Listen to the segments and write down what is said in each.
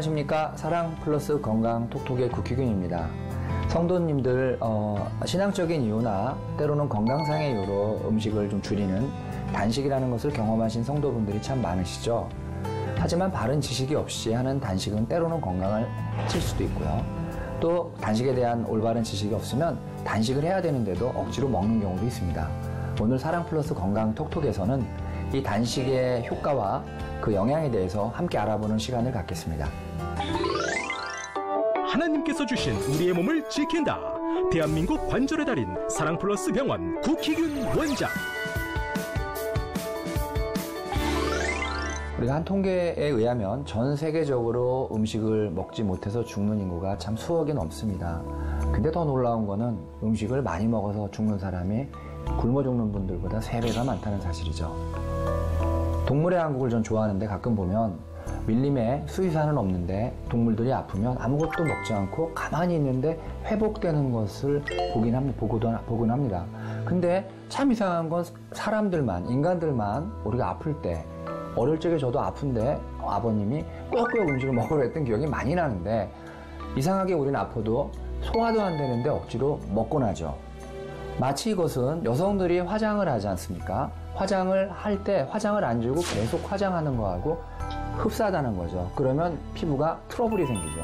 안녕하십니까. 사랑 플러스 건강 톡톡의 국희균입니다. 성도님들 신앙적인 이유나 때로는 건강상의 이유로 음식을 좀 줄이는 단식이라는 것을 경험하신 성도분들이 참 많으시죠. 하지만 바른 지식이 없이 하는 단식은 때로는 건강을 해칠 수도 있고요. 또 단식에 대한 올바른 지식이 없으면 단식을 해야 되는데도 억지로 먹는 경우도 있습니다. 오늘 사랑 플러스 건강 톡톡에서는 이 단식의 효과와 그 영향에 대해서 함께 알아보는 시간을 갖겠습니다. 하나님께서 주신 우리의 몸을 지킨다. 대한민국 관절의 달인 사랑 플러스 병원 국희균 원장. 우리가 한 통계에 의하면 전 세계적으로 음식을 먹지 못해서 죽는 인구가 참 수억이 넘습니다. 근데 더 놀라운 거는 음식을 많이 먹어서 죽는 사람이 굶어 죽는 분들보다 3배가 많다는 사실이죠. 동물의 왕국을 전 좋아하는데 가끔 보면 밀림에 수의사는 없는데 동물들이 아프면 아무것도 먹지 않고 가만히 있는데 회복되는 것을 보긴 합니다. 근데 참 이상한 건 사람들만, 인간들만 우리가 아플 때, 어릴 적에 저도 아픈데 아버님이 꾸역꾸역 음식을 먹으라 했던 기억이 많이 나는데, 이상하게 우리는 아파도 소화도 안 되는데 억지로 먹곤 하죠. 마치 이것은 여성들이 화장을 하지 않습니까? 화장을 할 때 화장을 안 지우고 계속 화장하는 거하고 흡사하다는 거죠. 그러면 피부가 트러블이 생기죠.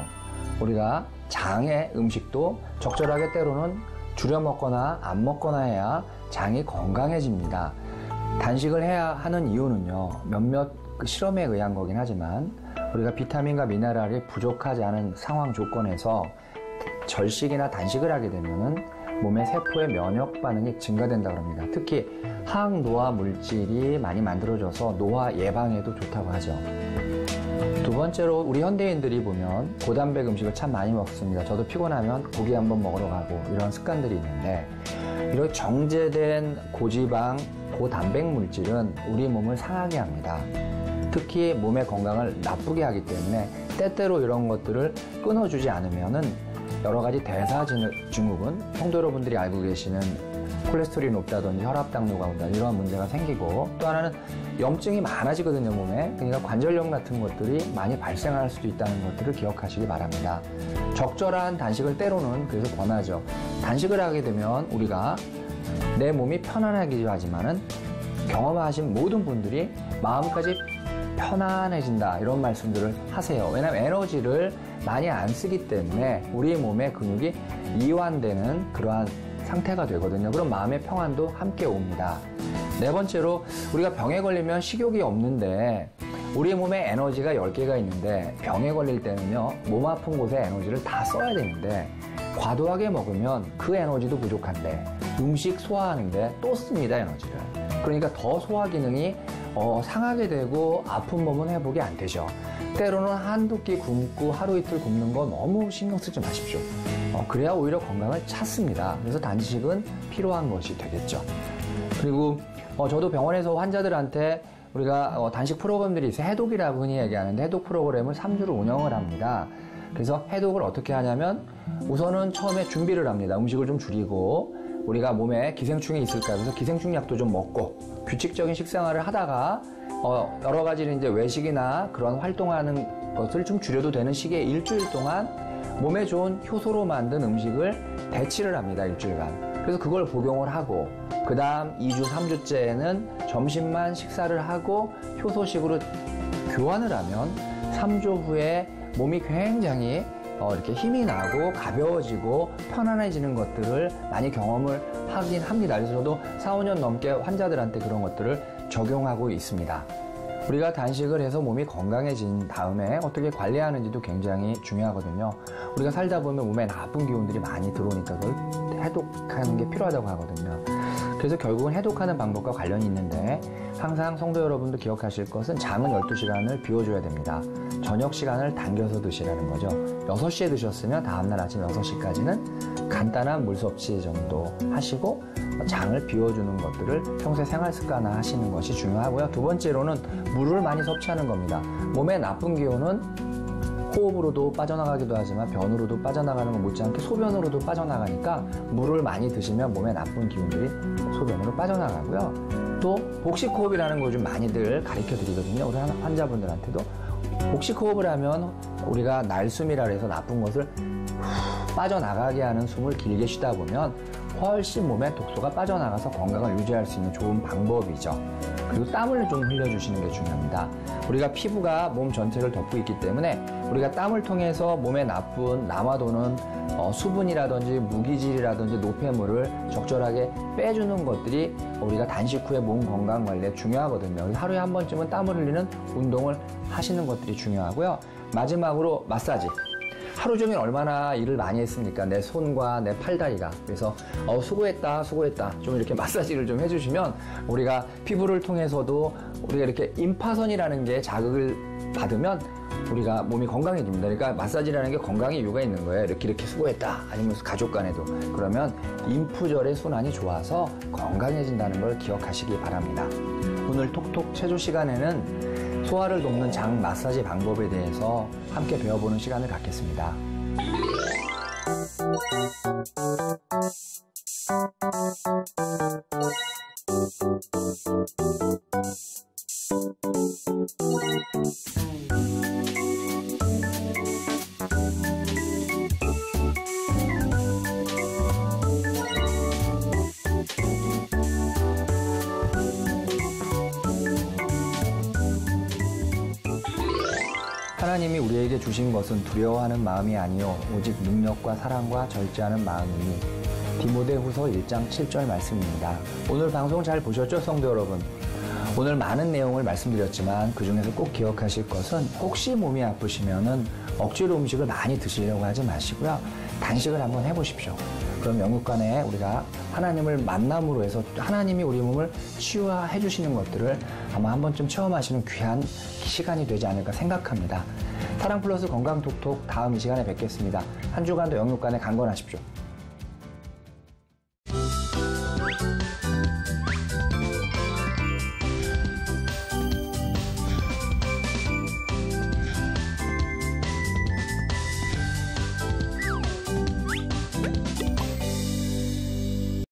우리가 장의 음식도 적절하게 때로는 줄여 먹거나 안 먹거나 해야 장이 건강해집니다. 단식을 해야 하는 이유는요, 몇몇 실험에 의한 거긴 하지만 우리가 비타민과 미네랄이 부족하지 않은 상황 조건에서 절식이나 단식을 하게 되면은 몸의 세포의 면역 반응이 증가된다고 합니다. 특히 항노화 물질이 많이 만들어져서 노화 예방에도 좋다고 하죠. 두 번째로 우리 현대인들이 보면 고단백 음식을 참 많이 먹습니다. 저도 피곤하면 고기 한번 먹으러 가고 이런 습관들이 있는데, 이런 정제된 고지방, 고단백 물질은 우리 몸을 상하게 합니다. 특히 몸의 건강을 나쁘게 하기 때문에 때때로 이런 것들을 끊어주지 않으면은 여러 가지 대사증후군, 성도 여러분들이 알고 계시는 콜레스테롤이 높다든지 혈압당 높다든지 이러한 문제가 생기고, 또 하나는 염증이 많아지거든요, 몸에. 그러니까 관절염 같은 것들이 많이 발생할 수도 있다는 것들을 기억하시기 바랍니다. 적절한 단식을 때로는 그래서 권하죠. 단식을 하게 되면 우리가 내 몸이 편안하기도 하지만은 경험하신 모든 분들이 마음까지 편안해진다, 이런 말씀들을 하세요. 왜냐하면 에너지를 많이 안 쓰기 때문에 우리 몸의 근육이 이완되는 그러한 상태가 되거든요. 그럼 마음의 평안도 함께 옵니다. 네 번째로, 우리가 병에 걸리면 식욕이 없는데 우리 몸에 에너지가 10개가 있는데 병에 걸릴 때는요, 몸 아픈 곳에 에너지를 다 써야 되는데 과도하게 먹으면 그 에너지도 부족한데 음식 소화하는데 또 씁니다, 에너지를. 그러니까 더 소화 기능이 상하게 되고 아픈 몸은 회복이 안 되죠. 때로는 한두 끼 굶고 하루 이틀 굶는 거 너무 신경 쓰지 마십시오. 그래야 오히려 건강을 찾습니다. 그래서 단식은 필요한 것이 되겠죠. 그리고 저도 병원에서 환자들한테 우리가 단식 프로그램들이 있어요. 해독이라고 흔히 얘기하는데 해독 프로그램을 3주를 운영을 합니다. 그래서 해독을 어떻게 하냐면 우선은 처음에 준비를 합니다. 음식을 좀 줄이고 우리가 몸에 기생충이 있을까 해서 기생충 약도 좀 먹고 규칙적인 식생활을 하다가 여러 가지 이제 외식이나 그런 활동하는 것을 좀 줄여도 되는 시기에 일주일 동안 몸에 좋은 효소로 만든 음식을 대치를 합니다. 일주일간. 그래서 그걸 복용을 하고 그 다음 2주, 3주째에는 점심만 식사를 하고 효소식으로 교환을 하면 3주 후에 몸이 굉장히 이렇게 힘이 나고 가벼워지고 편안해지는 것들을 많이 경험을 하긴 합니다. 그래서 저도 4, 5년 넘게 환자들한테 그런 것들을 적용하고 있습니다. 우리가 단식을 해서 몸이 건강해진 다음에 어떻게 관리하는지도 굉장히 중요하거든요. 우리가 살다 보면 몸에 나쁜 기운들이 많이 들어오니까 그걸 해독하는 게 필요하다고 하거든요. 그래서 결국은 해독하는 방법과 관련이 있는데, 항상 성도 여러분도 기억하실 것은 잠은 12시간을 비워줘야 됩니다. 저녁 시간을 당겨서 드시라는 거죠. 6시에 드셨으면 다음날 아침 6시까지는 간단한 물 섭취 정도 하시고 장을 비워주는 것들을 평소에 생활 습관화 하시는 것이 중요하고요. 두 번째로는 물을 많이 섭취하는 겁니다. 몸에 나쁜 기운은 호흡으로도 빠져나가기도 하지만 변으로도 빠져나가는 것 못지않게 소변으로도 빠져나가니까 물을 많이 드시면 몸에 나쁜 기운들이 소변으로 빠져나가고요. 또 복식호흡이라는 걸 좀 많이들 가르쳐 드리거든요. 우리 환자분들한테도 복식 호흡을 하면 우리가 날숨이라 해서 나쁜 것을 빠져나가게 하는 숨을 길게 쉬다 보면 훨씬 몸에 독소가 빠져나가서 건강을 유지할 수 있는 좋은 방법이죠. 그리고 땀을 좀 흘려주시는 게 중요합니다. 우리가 피부가 몸 전체를 덮고 있기 때문에 우리가 땀을 통해서 몸에 나쁜 남아도는 수분이라든지 무기질이라든지 노폐물을 적절하게 빼주는 것들이 우리가 단식 후에 몸 건강 관리에 중요하거든요. 그래서 하루에 한 번쯤은 땀을 흘리는 운동을 하시는 것들이 중요하고요. 마지막으로 마사지. 하루 종일 얼마나 일을 많이 했습니까? 내 손과 내 팔다리가. 그래서 수고했다 좀 이렇게 마사지를 좀 해주시면 우리가 피부를 통해서도 우리가 이렇게 임파선이라는 게 자극을 받으면 우리가 몸이 건강해집니다. 그러니까 마사지라는 게 건강의 이유가 있는 거예요. 이렇게 수고했다 아니면 가족 간에도 그러면 림프절의 순환이 좋아서 건강해진다는 걸 기억하시기 바랍니다. 오늘 톡톡 체조 시간에는 소화를 돕는 장 마사지 방법에 대해서 함께 배워보는 시간을 갖겠습니다. 하나님이 우리에게 주신 것은 두려워하는 마음이 아니요 오직 능력과 사랑과 절제하는 마음이니 디모데후서 1장 7절 말씀입니다. 오늘 방송 잘 보셨죠, 성도 여러분? 오늘 많은 내용을 말씀드렸지만 그중에서 꼭 기억하실 것은 혹시 몸이 아프시면은 억지로 음식을 많이 드시려고 하지 마시고요. 단식을 한번 해보십시오. 그럼 영육간에 우리가 하나님을 만남으로 해서 하나님이 우리 몸을 치유해 주시는 것들을 아마 한 번쯤 체험하시는 귀한 시간이 되지 않을까 생각합니다. 사랑 플러스 건강 톡톡 다음 이 시간에 뵙겠습니다. 한 주간도 영육간에 강건하십시오.